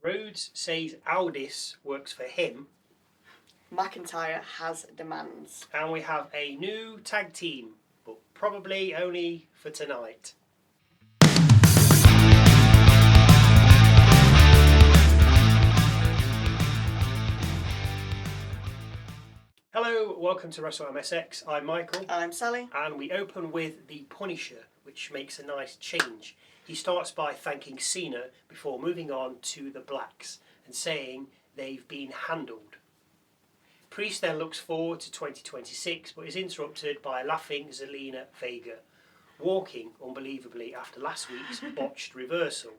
Rhodes says Aldis works for him. McIntyre has demands. And we have a new tag team, but probably only for tonight. Hello, welcome to Wrestle MSX. I'm Michael. I'm Sally. And we open with the Punisher, which makes a nice change. He starts by thanking Cena before moving on to the Blacks and saying they've been handled. Priest then looks forward to 2026 but is interrupted by laughing Zelina Vega, walking unbelievably after last week's botched reversal.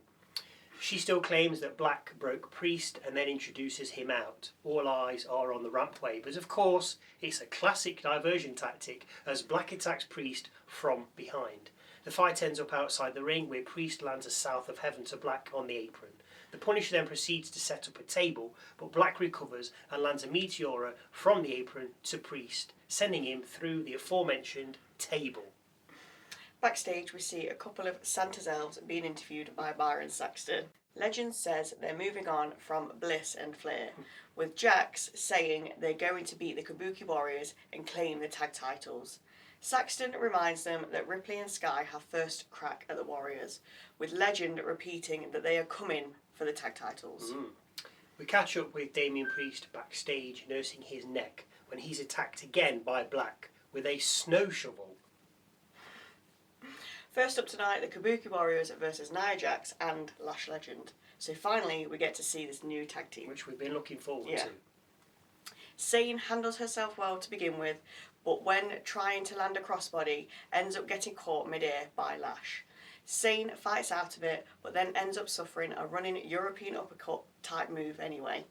She still claims that Black broke Priest and then introduces him out. All eyes are on the rampway, but of course it's a classic diversion tactic as Black attacks Priest from behind. The fight ends up outside the ring where Priest lands a South of Heaven to Black on the apron. The Punisher then proceeds to set up a table, but Black recovers and lands a Meteora from the apron to Priest, sending him through the aforementioned table. Backstage, we see a couple of Santa's elves being interviewed by Byron Saxton. Legend says they're moving on from Bliss and Flair, with Jax saying they're going to beat the Kabuki Warriors and claim the tag titles. Saxton reminds them that Ripley and Sky have first crack at the Warriors, with Legend repeating that they are coming for the tag titles. We catch up with Damian Priest backstage nursing his neck when he's attacked again by Black with a snow shovel. First up tonight, the Kabuki Warriors versus Nia Jax and Lash Legend. So finally, we get to see this new tag team, Which we've been looking forward to. Sane handles herself well to begin with, but when trying to land a crossbody, ends up getting caught mid-air by Lash. Sane fights out of it, but then ends up suffering a running European uppercut type move anyway.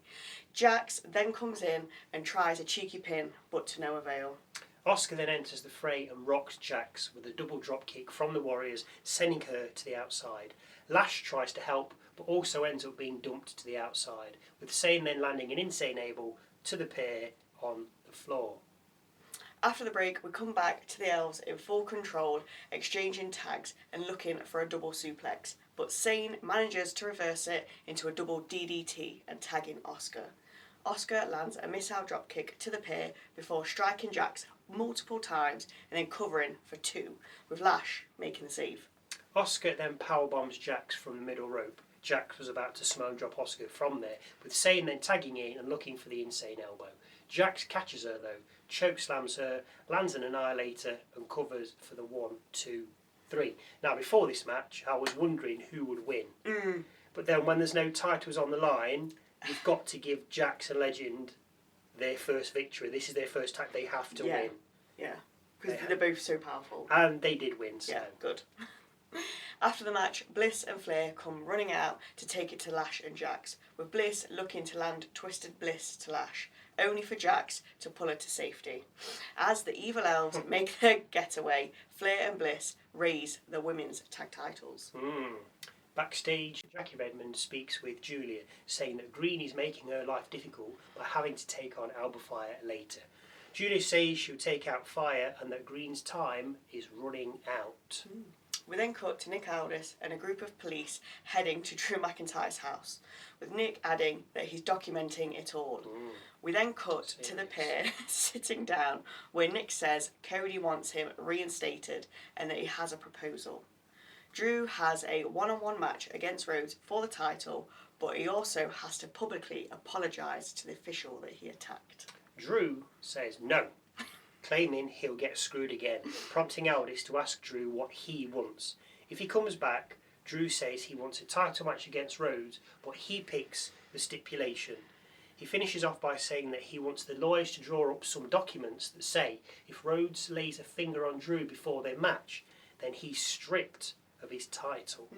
Jax then comes in and tries a cheeky pin, but to no avail. Asuka then enters the fray and rocks Jax with a double drop kick from the Warriors, sending her to the outside. Lash tries to help, but also ends up being dumped to the outside, with Sane then landing an insane able to the pair on the floor. After the break, we come back to the elves in full control, exchanging tags and looking for a double suplex, but Sane manages to reverse it into a double DDT and tagging Asuka. Asuka lands a missile dropkick to the pair before striking Jax multiple times and then covering for two, with Lash making the save. Asuka then powerbombs Jax from the middle rope. Jax was about to smoke drop Asuka from there, with Sane then tagging in and looking for the insane elbow. Jax catches her though, chokeslams her, lands an annihilator and covers for the 1, 2, 3. Now before this match, I was wondering who would win. But then when there's no titles on the line, you've got to give Jax and Legend their first victory. This is their first tag. They have to win. Yeah, because they're both so powerful. And they did win, so. Yeah, good. After the match, Bliss and Flair come running out to take it to Lash and Jax, with Bliss looking to land Twisted Bliss to Lash, only for Jax to pull her to safety. As the evil elves make their getaway, Flair and Bliss raise the women's tag titles. Backstage, Jackie Redmond speaks with Giulia, saying that Green is making her life difficult by having to take on Alba Fyre later. Giulia says she'll take out Fyre and that Green's time is running out. We then cut to Nick Aldis and a group of police heading to Drew McIntyre's house, with Nick adding that he's documenting it all. We then cut to the pair sitting down, where Nick says Cody wants him reinstated and that he has a proposal. Drew has a one-on-one match against Rhodes for the title, but he also has to publicly apologise to the official that he attacked. Drew says no, claiming he'll get screwed again, prompting Aldis to ask Drew what he wants. If he comes back, Drew says he wants a title match against Rhodes, but he picks the stipulation. He finishes off by saying that he wants the lawyers to draw up some documents that say if Rhodes lays a finger on Drew before their match, then he's stripped of his title.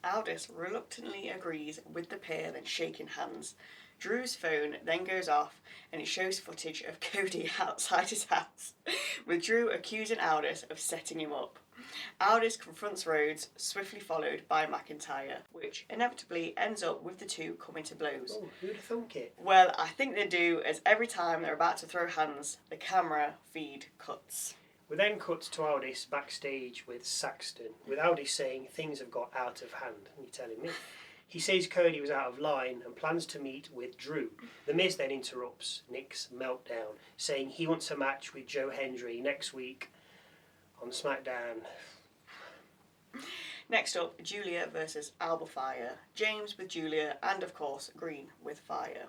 Aldis reluctantly agrees with the pair, then shaking hands. Drew's phone then goes off and it shows footage of Cody outside his house, with Drew accusing Aldis of setting him up. Aldis confronts Rhodes, swiftly followed by McIntyre, which inevitably ends up with the two coming to blows. Oh, who'd have thunk it? Well, I think they do, as every time they're about to throw hands, the camera feed cuts. We then cut to Aldis backstage with Saxton, with Aldis saying things have got out of hand. Are you telling me? He says Cody was out of line and plans to meet with Drew. The Miz then interrupts Nick's meltdown, saying he wants a match with Joe Hendry next week on SmackDown. Next up, Giulia versus Alba Fyre. James with Giulia and, of course, Green with Fyre.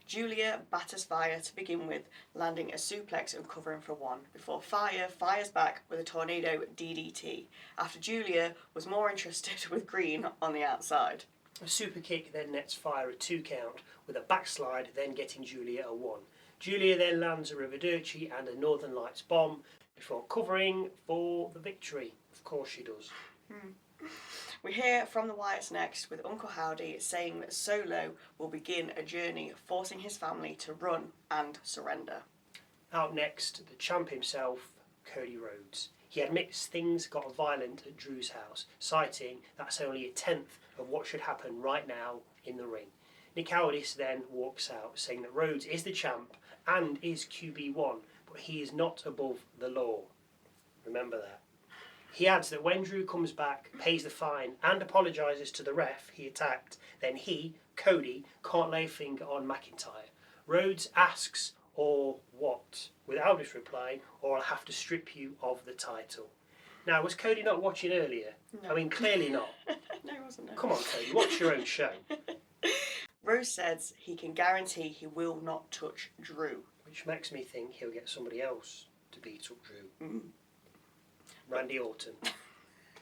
Giulia batters Fyre to begin with, landing a suplex and covering for one, before Fyre fires back with a tornado DDT, after Giulia was more interested with Green on the outside. A super kick then nets Fyre a 2 count, with a backslide then getting Giulia a 1. Giulia then lands a Riverdurci and a Northern Lights bomb, before covering for the victory. Of course she does. We hear from the Wyatts next, with Uncle Howdy saying that Solo will begin a journey forcing his family to run and surrender. Out next, the champ himself, Cody Rhodes. He admits things got violent at Drew's house, citing that's only a tenth of what should happen right now in the ring. Nick Aldis then walks out, saying that Rhodes is the champ and is QB1, but he is not above the law. Remember that. He adds that when Drew comes back, pays the fine and apologises to the ref he attacked, then he, Cody, can't lay a finger on McIntyre. Rhodes asks, or what? With Aldis replying, or I'll have to strip you of the title. Now, was Cody not watching earlier? No. I mean, clearly not. No, it wasn't. No. Come on, Cody, watch your own show. Rose says he can guarantee he will not touch Drew. Which makes me think he'll get somebody else to beat up Drew. Mm. Randy Orton,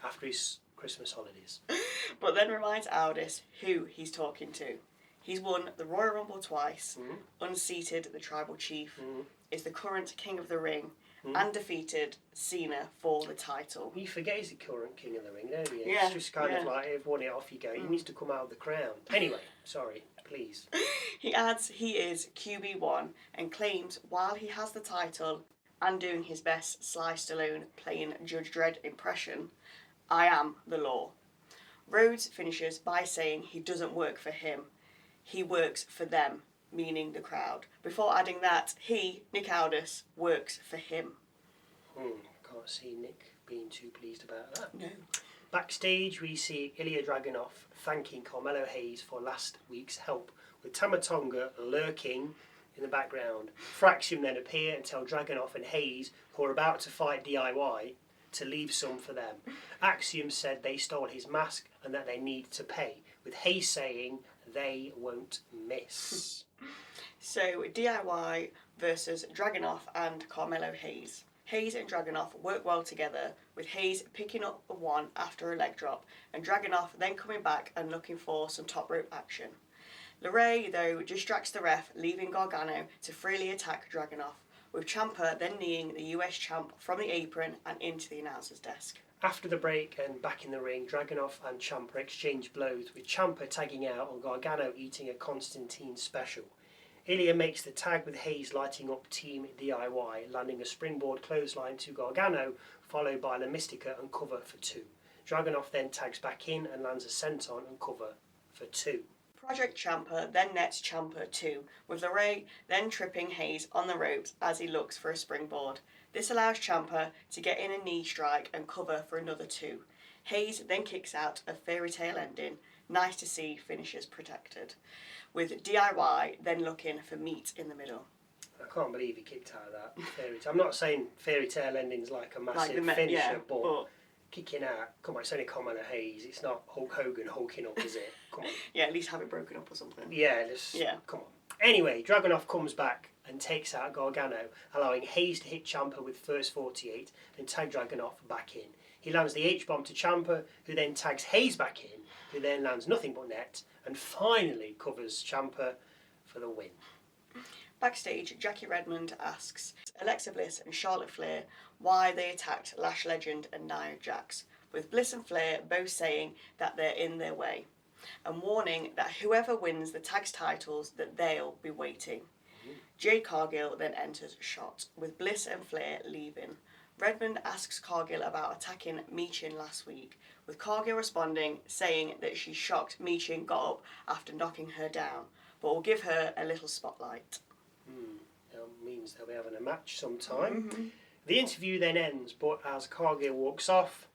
after his Christmas holidays. But then reminds Aldis who he's talking to. He's won the Royal Rumble twice, unseated the Tribal Chief, is the current King of the Ring, and defeated Cena for the title. You forget he's the current King of the Ring, don't you? Yeah, It's just kind of like, if won it, off you go. He needs to come out of the crown. Anyway, sorry, please. He adds he is QB1 and claims while he has the title and doing his best Sly Stallone playing Judge Dredd impression, I am the law. Rhodes finishes by saying he doesn't work for him, he works for them, meaning the crowd, before adding that he, Nick Aldis, works for him. Can't see Nick being too pleased about that. No. Backstage, we see Ilja Dragunov thanking Carmelo Hayes for last week's help, with Tonga lurking in the background. Fraxium then appear and tell Dragunov and Hayes, who are about to fight DIY, to leave some for them. Axiom said they stole his mask and that they need to pay, with Hayes saying they won't miss. So DIY versus Dragunov and Carmelo Hayes. Hayes and Dragunov work well together, with Hayes picking up a 1 after a leg drop, and Dragunov then coming back and looking for some top rope action. LeRae, though, distracts the ref, leaving Gargano to freely attack Dragunov, with Ciampa then kneeing the US champ from the apron and into the announcer's desk. After the break and back in the ring, Dragunov and Ciampa exchange blows, with Ciampa tagging out and Gargano eating a Constantine special. Ilja makes the tag with Hayes lighting up Team DIY, landing a springboard clothesline to Gargano, followed by La Mystica and cover for 2. Dragunov then tags back in and lands a senton and cover for 2. Project Ciampa then nets Ciampa 2, with LeRae then tripping Hayes on the ropes as he looks for a springboard. This allows Ciampa to get in a knee strike and cover for another 2. Hayes then kicks out a fairy tale ending. Nice to see finishers protected, with DIY then looking for meat in the middle. I can't believe he kicked out of that fairy tale. I'm not saying fairy tale ending's like a massive Like finisher, but kicking out, come on, it's only Carmelo Hayes. It's not Hulk Hogan hulking up, is it? Come on. Yeah, at least have it broken up or something. Yeah, come on. Anyway, Dragunov comes back and takes out Gargano, allowing Hayes to hit Ciampa with first 48 and tag Dragunov back in. He lands the H-bomb to Ciampa, who then tags Hayes back in, who then lands nothing but net, and finally covers Ciampa for the win. Backstage, Jackie Redmond asks Alexa Bliss and Charlotte Flair why they attacked Lash Legend and Nia Jax, with Bliss and Flair both saying that they're in their way, and warning that whoever wins the tag titles that they'll be waiting. Jade Cargill then enters shot, with Bliss and Flair leaving. Redmond asks Cargill about attacking Michin last week, with Cargill responding, saying that she's shocked Michin got up after knocking her down, but will give her a little spotlight. That means they'll be having a match sometime. The interview then ends, but as Cargill walks off,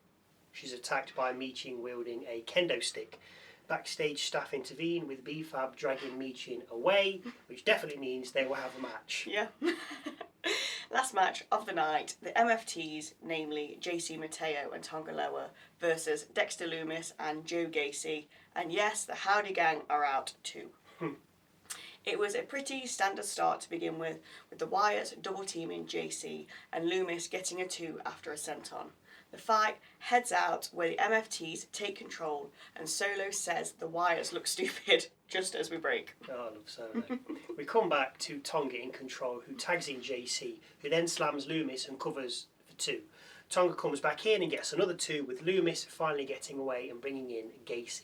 she's attacked by Michin wielding a kendo stick. Backstage staff intervene with B-Fab dragging Michin away, which definitely means they will have a match. Yeah. Last match of the night, the MFTs, namely JC Mateo and Tonga Loa, versus Dexter Lumis and Joe Gacy. And yes, the Howdy gang are out too. It was a pretty standard start to begin with the Wyatt double teaming JC and Lumis getting a 2 after a senton. The fight heads out where the MFTs take control and Solo says the Wyatts look stupid just as we break. Oh, I love Solo. We come back to Tonga in control, who tags in JC, who then slams Lumis and covers for 2. Tonga comes back in and gets another 2, with Lumis finally getting away and bringing in Gacy.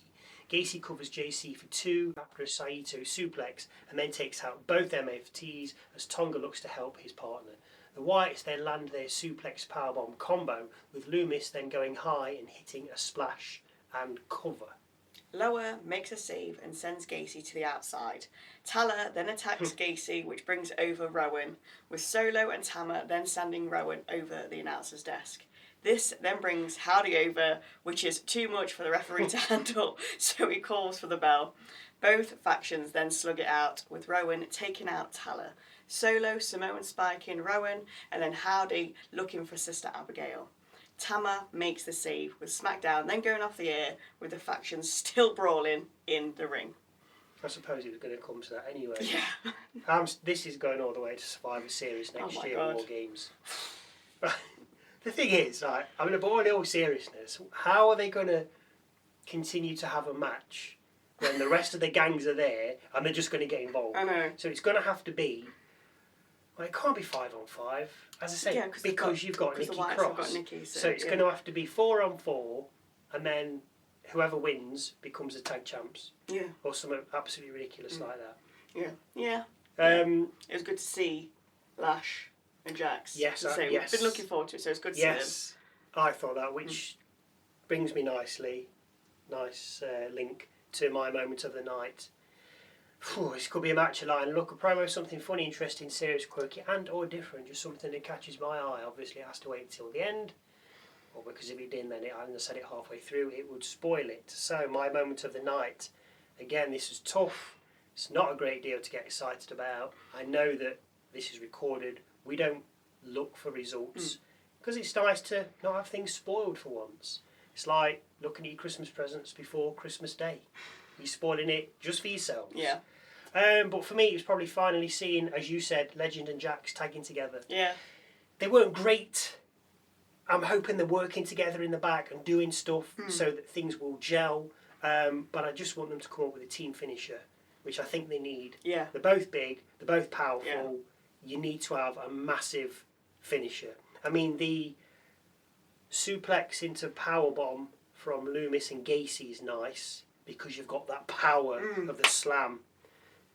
Gacy covers JC for 2 after a Saito suplex and then takes out both MFTs as Tonga looks to help his partner. The Wyatts then land their suplex powerbomb combo, with Lumis then going high and hitting a splash and cover. Loa makes a save and sends Gacy to the outside. Tala then attacks Gacy, which brings over Rowan, with Solo and Tama then sending Rowan over the announcer's desk. This then brings Howdy over, which is too much for the referee to handle, so he calls for the bell. Both factions then slug it out, with Rowan taking out Tala. Solo, Samoan spiking Rowan, and then Howdy looking for Sister Abigail. Tama makes the save, with SmackDown then going off the air, with the factions still brawling in the ring. I suppose it was going to come to that anyway. Yeah. This is going all the way to Survivor Series next year, God. War Games. The thing is, like, I mean, but in all seriousness, how are they going to continue to have a match when the rest of the gangs are there and they're just going to get involved? I know. So it's going to have to be, well, it can't be 5-on-5, as I say, Yeah, because you've got Nikki Wyatts Cross. have got Nikki, so it's going to have to be 4-on-4, and then whoever wins becomes the tag champs. Yeah. Or something absolutely ridiculous like that. Yeah. Yeah. It was good to see Lash and Jax. Yes, So yes. we've been looking forward to it, so it's good to see them. Yes, I thought that, which brings me nicely, nice link to my moment of the night. Phew, this could be a match of line. Look, a promo, something funny, interesting, serious, quirky, and or different, just something that catches my eye. Obviously, it has to wait until the end, or because if it didn't, then I said it halfway through, it would spoil it. So, my moment of the night, again, this was tough. It's not a great deal to get excited about. I know that this is recorded. We don't look for results because it's nice to not have things spoiled for once. It's like looking at your Christmas presents before Christmas Day. You're spoiling it just for yourselves. Yeah. But for me, it was probably finally seeing, as you said, Legend and Jax tagging together. Yeah. They weren't great. I'm hoping they're working together in the back and doing stuff so that things will gel. But I just want them to come up with a team finisher, which I think they need. Yeah. They're both big. They're both powerful. Yeah. You need to have a massive finisher. I mean, the suplex into powerbomb from Lumis and Gacy is nice because you've got that power of the slam.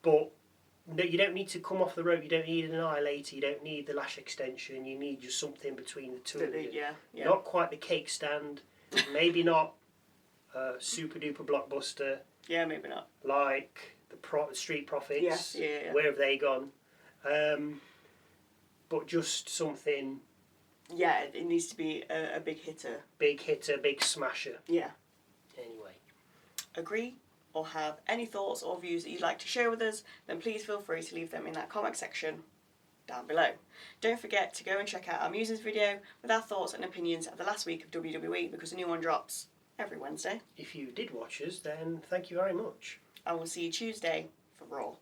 But no, you don't need to come off the rope. You don't need an annihilator. You don't need the lash extension. You need just something between the two of you. Yeah. Not quite the cake stand. Maybe not a super duper blockbuster Yeah, maybe not. like the Street Profits. Yes, yeah. Where have they gone? But just something Yeah, it needs to be a big hitter. big hitter, big smasher. Yeah. Anyway. Agree or have any thoughts or views that you'd like to share with us, then please feel free to leave them in that comment section down below. Don't forget to go and check out our Musings video with our thoughts and opinions of the last week of WWE, because a new one drops every Wednesday. If you did watch us, then thank you very much. I will see you Tuesday for Raw.